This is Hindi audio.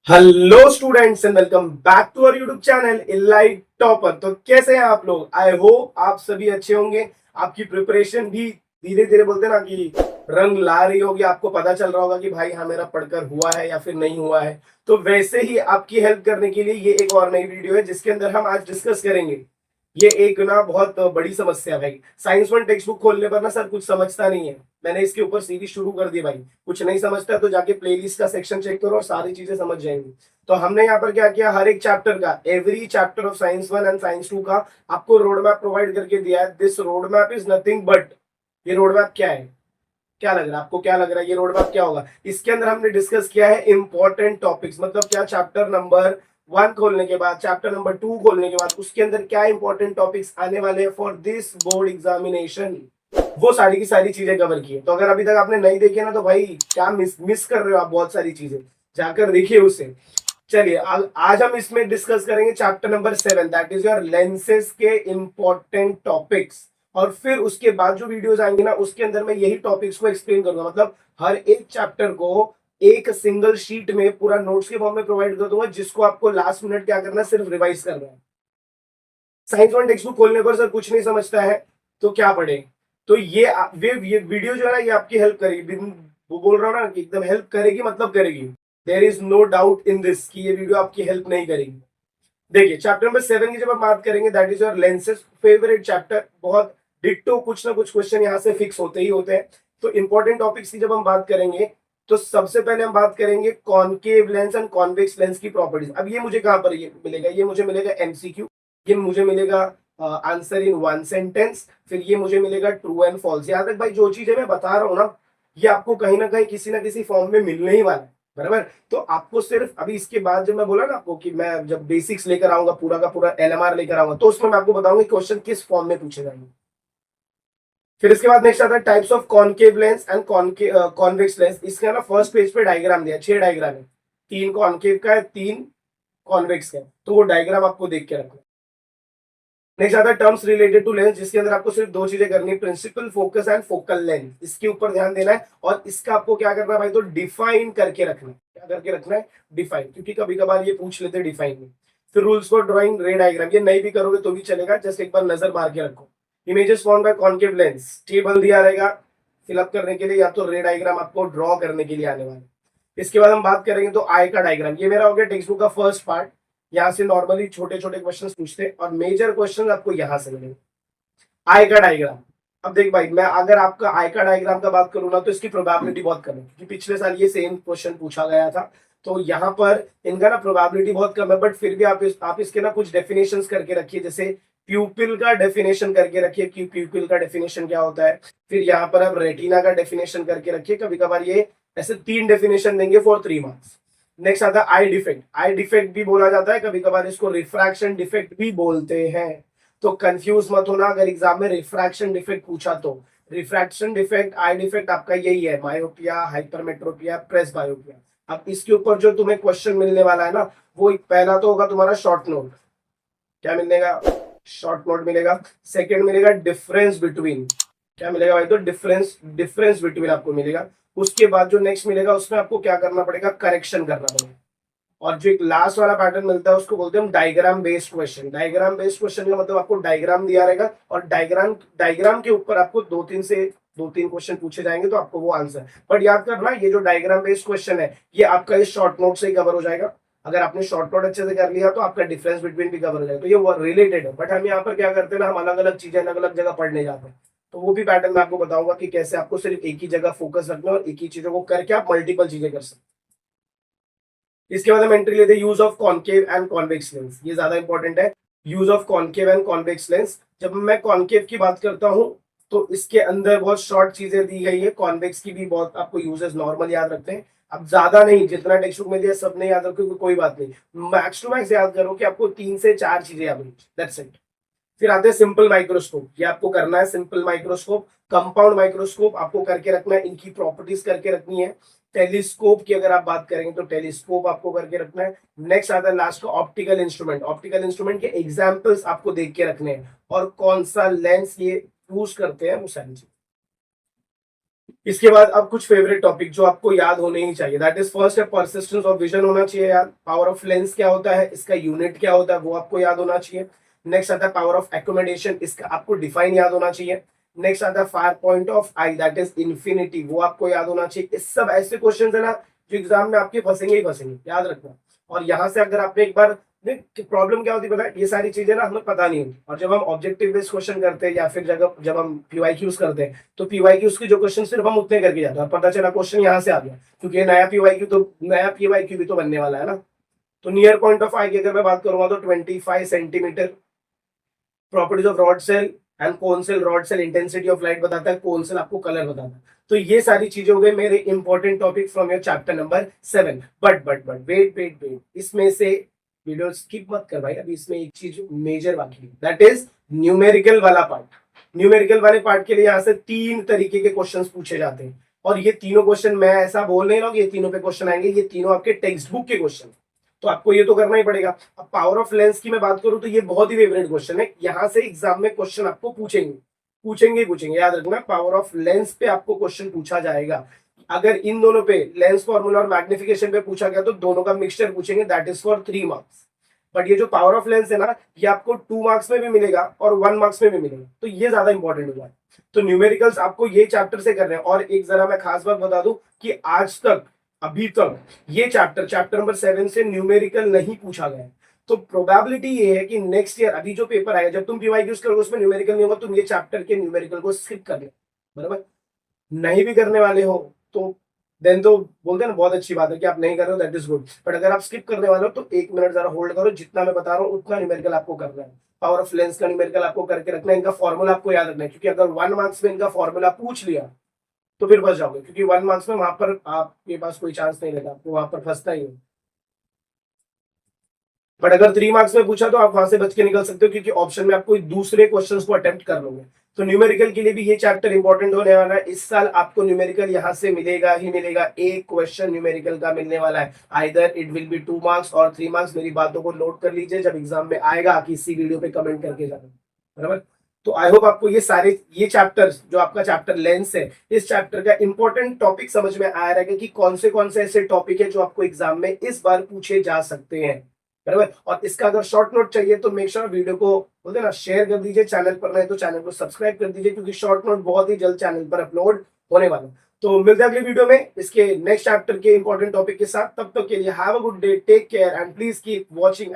Hello students and welcome back to our YouTube channel elite topper. तो कैसे हैं आप लोग? आई होप आप सभी अच्छे होंगे। आपकी प्रिपरेशन भी धीरे धीरे बोलते हैं ना कि रंग ला रही होगी। आपको पता चल रहा होगा कि भाई हाँ मेरा पढ़कर हुआ है या फिर नहीं हुआ है। तो वैसे ही आपकी हेल्प करने के लिए ये एक और नई वीडियो है जिसके अंदर हम आज डिस्कस करेंगे। ये एक ना बहुत बड़ी समस्या है भाई। साइंस वन टेक्स्ट बुक खोलने पर ना सर कुछ समझता नहीं है। मैंने इसके ऊपर सीरीज शुरू कर दी भाई। कुछ नहीं समझता है तो जाके प्लेलिस्ट का सेक्शन चेक करो और सारी चीजें समझ जाएंगी। तो हमने यहाँ पर क्या किया, हर एक चैप्टर का, every chapter of science one and science two का आपको रोड मैप प्रोवाइड करके दिया है। This road map is nothing but, ये रोड मैप क्या है? क्या लग रहा है आपको? क्या लग रहा है ये रोड मैप क्या होगा? इसके अंदर हमने डिस्कस किया है इंपॉर्टेंट टॉपिक्स। मतलब क्या, चैप्टर नंबर वन खोलने के बाद, चैप्टर नंबर टू खोलने के बाद उसके अंदर क्या इंपॉर्टेंट टॉपिक्स आने वाले हैं फॉर दिस बोर्ड एग्जामिनेशन, वो सारी की सारी चीजें कवर की है। तो अगर अभी तक आपने नहीं देखी ना तो भाई क्या मिस कर रहे हो आप, बहुत सारी चीजें जाकर देखिए उसे। चलिए आज हम इसमें डिस्कस करेंगे chapter number 7, that is your lenses के इंपॉर्टेंट टॉपिक्स। और फिर उसके बाद जो वीडियोस आएंगे ना उसके अंदर मैं यही टॉपिक्स को एक्सप्लेन करूंगा। मतलब हर एक चैप्टर को एक सिंगल शीट में पूरा नोट्स के फॉर्म में प्रोवाइड कर दूंगा, जिसको आपको लास्ट मिनट क्या करना है, सिर्फ रिवाइज करना है। साइंस वन टेक्स्ट बुक खोलने पर सर कुछ नहीं समझता है तो क्या पढ़े? तो ये वीडियो जो है ना ये आपकी हेल्प करेगी। वो बोल रहा हूँ ना कि एकदम हेल्प करेगी, मतलब करेगी। There is no doubt in this कि ये वीडियो आपकी हेल्प नहीं करेगी। देखिए चैप्टर नंबर 7 की जब हम बात करेंगे, that is your lenses, favourite chapter. बहुत डिट्टो कुछ ना कुछ क्वेश्चन यहाँ से फिक्स होते ही होते हैं। तो इंपॉर्टेंट टॉपिक्स की जब हम बात करेंगे तो सबसे पहले हम बात करेंगे concave lens and convex lens की प्रॉपर्टीज। अब ये मुझे कहां पर ये मिलेगा? ये मुझे मिलेगा एमसीक्यू, ये मुझे मिलेगा आंसर इन वन सेंटेंस, फिर ये मुझे मिलेगा ट्रू एंड फॉल्स। याद रख भाई, जो चीजें मैं बता रहा हूँ ना ये आपको कहीं ना किसी फॉर्म में मिलने ही वाला है, बराबर। तो आपको सिर्फ अभी इसके बाद जब मैं बोला ना आपको कि मैं जब बेसिक्स लेकर आऊंगा, पूरा का पूरा एलएमआर लेकर आऊंगा, तो उसमें मैं आपको बताऊंगा क्वेश्चन किस फॉर्म में पूछे जाएंगे। फिर इसके बाद नेक्स्ट आता है types of concave lens and convex lens. इसका ना फर्स्ट पेज पे डायग्राम दिया, 6 डायग्राम है। 3 कॉनकेव का है, 3 कॉन्वेक्स का है, तो वो डायग्राम आपको देख के रखना। नेक्स्ट आता है टर्म्स रिलेटेड टू लेंस, जिसके अंदर आपको सिर्फ 2 चीजें करनी है, principal focus and focal length. इसके ऊपर ध्यान देना है और इसका आपको क्या करना है भाई, तो डिफाइन करके रखना है। क्या करके रखना है? डिफाइन, क्योंकि कभी कभार ये पूछ लेते हैं डिफाइन में। फिर रूल्स फॉर ड्राइंग रे डायग्राम, ये नहीं भी करोगे तो भी चलेगा, जस्ट एक बार नजर मार के रखो। Images form by concave lens, table दिया रहेगा फिलअप करने के लिए, या तो रे डायग्राम आपको ड्रॉ करने के लिए आने वाले। इसके बाद हम बात करेंगे तो आई का डायग्राम। ये मेरा हो गया टेक्स्ट बुक का फर्स्ट पार्ट। यहाँ से नॉर्मली छोटे छोटे क्वेश्चन पूछते हैं और मेजर क्वेश्चन आपको यहाँ से मिलेंगे। आई का डायग्राम, अब देख भाई, मैं अगर आपका आई का डायग्राम का बात करूँ ना तो इसकी प्रोबेबिलिटी बहुत कम है, क्योंकि पिछले साल ये सेम क्वेश्चन पूछा गया था। तो यहाँ पर इनका ना प्रोबेबिलिटी बहुत कम है, बट फिर भी आप इसके ना कुछ डेफिनेशंस करके रखिए। जैसे प्यूपिल का डेफिनेशन करके रखिए कि प्यूपिल का डेफिनेशन क्या होता है। फिर यहाँ पर आप रेटिना का डेफिनेशन करके रखिए। कभी कभार ये ऐसे 3 डेफिनेशन देंगे फॉर 3 मार्क्स। नेक्स्ट आता है आई डिफेक्ट। आई डिफेक्ट भी बोला जाता है, कभी कभार इसको रिफ्रैक्शन डिफेक्ट भी बोलते हैं। तो कंफ्यूज मत होना अगर एग्जाम में रिफ्रैक्शन डिफेक्ट पूछा तो। रिफ्रैक्शन डिफेक्ट, आई डिफेक्ट आपका यही है, मायोपिया, हाइपरमेट्रोपिया, प्रेस बायोपिया। अब इसके ऊपर जो तुम्हें क्वेश्चन मिलने वाला है ना, वो पहला तो होगा तुम्हारा शॉर्ट नोट। क्या मिलेगा? शॉर्ट नोट मिलेगा। सेकंड मिलेगा डिफरेंस बिटवीन। क्या मिलेगा भाई? तो डिफरेंस डिफरेंस बिटवीन आपको मिलेगा। उसके बाद जो नेक्स्ट मिलेगा उसमें आपको क्या करना पड़ेगा? करेक्शन करना पड़ेगा। और जो एक लास्ट वाला पैटर्न मिलता है उसको बोलते हैं हम diagram based question. Diagram based question का मतलब आपको डायग्राम दिया रहेगा और डायग्राम डायग्राम के ऊपर आपको दो तीन क्वेश्चन पूछे जाएंगे, तो आपको वो आंसर। बट याद करना, ये जो डायग्राम बेस्ड क्वेश्चन है ये आपका इस शॉर्ट नोट से ही कवर हो जाएगा। अगर आपने शॉर्ट नोट अच्छे से कर लिया तो आपका डिफरेंस बिटवीन भी कवर हो जाएगा। तो ये रिलेटेड है, बट हम यहाँ पर क्या करते हैं ना, हम अलग अलग चीजें अलग अलग जगह पढ़ने जाते हैं। तो वो भी पैटर्न मैं आपको बताऊंगा कि कैसे आपको सिर्फ एक ही जगह फोकस रखना है और एक ही चीजों को करके आप मल्टीपल चीजें कर सकते हैं। इसके बाद हम एंट्री लेते हैं use of concave and convex lens. ये ज्यादा इंपॉर्टेंट है, use of concave and convex lens. जब मैं कॉनकेव की बात करता हूं तो इसके अंदर बहुत शॉर्ट चीजें दी गई है, कॉन्वेक्स की भी बहुत आपको यूजेस नॉर्मल याद रखते हैं। अब ज्यादा नहीं, जितना टेक्स्ट बुक में दिया सब नहीं याद रखोगे कोई बात नहीं, मैक्स टू मैक्स याद करो कि आपको 3 से 4 चीजें याद रखी, दैट्स इट। फिर आते हैं सिंपल माइक्रोस्कोप, ये आपको करना है। सिंपल माइक्रोस्कोप, कंपाउंड माइक्रोस्कोप आपको करके रखना है, इनकी प्रॉपर्टीज करके रखनी है। टेलीस्कोप की अगर आप बात करेंगे तो टेलीस्कोप आपको करके रखना है। नेक्स्ट आता है लास्ट का ऑप्टिकल इंस्ट्रूमेंट। ऑप्टिकल इंस्ट्रूमेंट के एग्जांपल्स आपको देख के रखने हैं और कौन सा लेंस ये यूज करते हैं वो सारी चीज। इसके बाद अब कुछ फेवरेट टॉपिक जो आपको याद होने ही चाहिए, दैट इज फर्स्ट है परसिस्टेंस ऑफ विजन होना चाहिए यार। पावर ऑफ लेंस क्या होता है, इसका यूनिट क्या होता है वो आपको याद होना चाहिए। नेक्स्ट आता है पावर ऑफ एकोमोडेशन, इसका आपको डिफाइन याद होना चाहिए। नेक्स्ट आता है far point of I, that is infinity, वो आपको याद होना चाहिए। इस सब ऐसे क्वेश्चन है ना जो एग्जाम में आपके फंसेंगे ही फंसेंगे, याद रखना। और यहाँ से अगर आपने एक बार, प्रॉब्लम क्या होती है पता है, ये सारी चीजें ना हमें पता नहीं होती, और जब हम ऑब्जेक्टिव बेस्ड क्वेश्चन करते हैं या फिर जब हम पीवाईक्यूज करते हैं तो पीवाईक्यूज के जो क्वेश्चन सिर्फ हम उतने करके जाते हैं और पता चला क्वेश्चन यहाँ से आ गया, क्योंकि नया पीवाईक्यू भी तो बनने वाला है ना। तो नियर पॉइंट ऑफ आई की अगर मैं बात करूंगा तो 25 centimetre. Properties of rod cell and cone cell, rod cell intensity of light बताता है, कोन सेल आपको कलर बताता है। तो ये सारी चीजें हो गई मेरे important topic from your chapter number 7। But wait, इसमें से वीडियो स्किप मत कर भाई, अभी इसमें एक चीज मेजर बाकी है, दैट इज न्यूमेरिकल वाला पार्ट। न्यूमेरिकल वाले पार्ट के लिए यहाँ से 3 तरीके के क्वेश्चन पूछे जाते हैं, और ये तीनों क्वेश्चन मैं ऐसा बोल नहीं रहा हूँ ये तीनों पे क्वेश्चन आएंगे, ये तीनों आपके टेक्स्ट बुक के क्वेश्चन। तो आपको ये तो करना ही पड़ेगा। अब पावर ऑफ लेंस की मैं बात करूं तो ये बहुत ही फेवरेट क्वेश्चन है, यहां से एग्जाम में क्वेश्चन आपको पूछेंगे, याद रखना। पावर ऑफ लेंस पे आपको क्वेश्चन पूछा जाएगा। अगर इन दोनों पे लेंस फॉर्मूला और मैग्निफिकेशन पे पूछा गया तो दोनों का मिक्सचर पूछेंगे, that is for 3 marks. But ये जो पावर ऑफ लेंस है ना, ये आपको 2 मार्क्स में भी मिलेगा और 1 मार्क्स में भी मिलेगा, तो ये ज्यादा इंपॉर्टेंट होगा। तो न्यूमेरिकल्स आपको ये चैप्टर से करने हैं। और एक जरा मैं खास बात बता दूं कि आज तक, अभी तक ये चैप्टर नंबर 7 से न्यूमेरिकल नहीं पूछा गया है। तो प्रोबेबिलिटी ये है कि नेक्स्ट ईयर अभी जो पेपर आएगा, जब तुम पीवाईक्यूज करोगे उसमें न्यूमेरिकल नहीं होगा, तुम ये चैप्टर के न्यूमेरिकल को स्किप कर ले, बराबर। नहीं भी करने वाले हो तो देन तो बोलते हैं ना, बहुत अच्छी बात है कि आप नहीं कर रहे हो, दैट इज गुड। बट अगर आप स्किप करने वाले हो तो 1 मिनट जरा होल्ड करो, जितना मैं बता रहा हूँ उतना न्यूमेरिकल आपको करना है। पावर ऑफ लेंस का न्यूमेरिकल आपको करके रखना है, इनका फॉर्मूला आपको याद रखना है, क्योंकि अगर 1 मार्क्स में इनका फॉर्मूला पूछ लिया तो फिर फंस जाओगे, क्योंकि 1 मार्क्स में वहां पर आपके पास कोई चांस नहीं रहता, आपको वहां पर फंसता ही है। बट अगर 3 मार्क्स में पूछा तो आप वहां से बच के निकल सकते हो, क्योंकि ऑप्शन में आप कोई दूसरे क्वेश्चंस को अटेम्प्ट कर लोगे। तो न्यूमेरिकल के लिए भी ये चैप्टर इंपॉर्टेंट होने वाला है। इस साल आपको न्यूमेरिकल यहाँ से मिलेगा ही मिलेगा, एक क्वेश्चन न्यूमेरिकल का मिलने वाला है, either it will be 2 marks और 3 मार्क्स। मेरी बातों को नोट कर लीजिए, जब एग्जाम में आएगा कि इसी वीडियो पे कमेंट करके जाना, बराबर। तो आई होप आपको ये चैप्टर्स, जो आपका चैप्टर लेंस है, इस चैप्टर का इंपॉर्टेंट टॉपिक समझ में आ रहा है कि कौन से ऐसे टॉपिक है जो आपको एग्जाम में इस बार पूछे जा सकते हैं, बराबर। और इसका अगर शॉर्ट नोट चाहिए तो मेक श्योर वीडियो को बोलते ना शेयर कर दीजिए, चैनल पर नहीं तो चैनल को सब्सक्राइब कर दीजिए, क्योंकि शॉर्ट नोट बहुत ही जल्द चैनल पर अपलोड होने वाला है। तो मिलते हैं अगले वीडियो में इसके नेक्स्ट चैप्टर के इंपॉर्टेंट टॉपिक के साथ। तब तक के लिए have a good day, take care and please keep watching.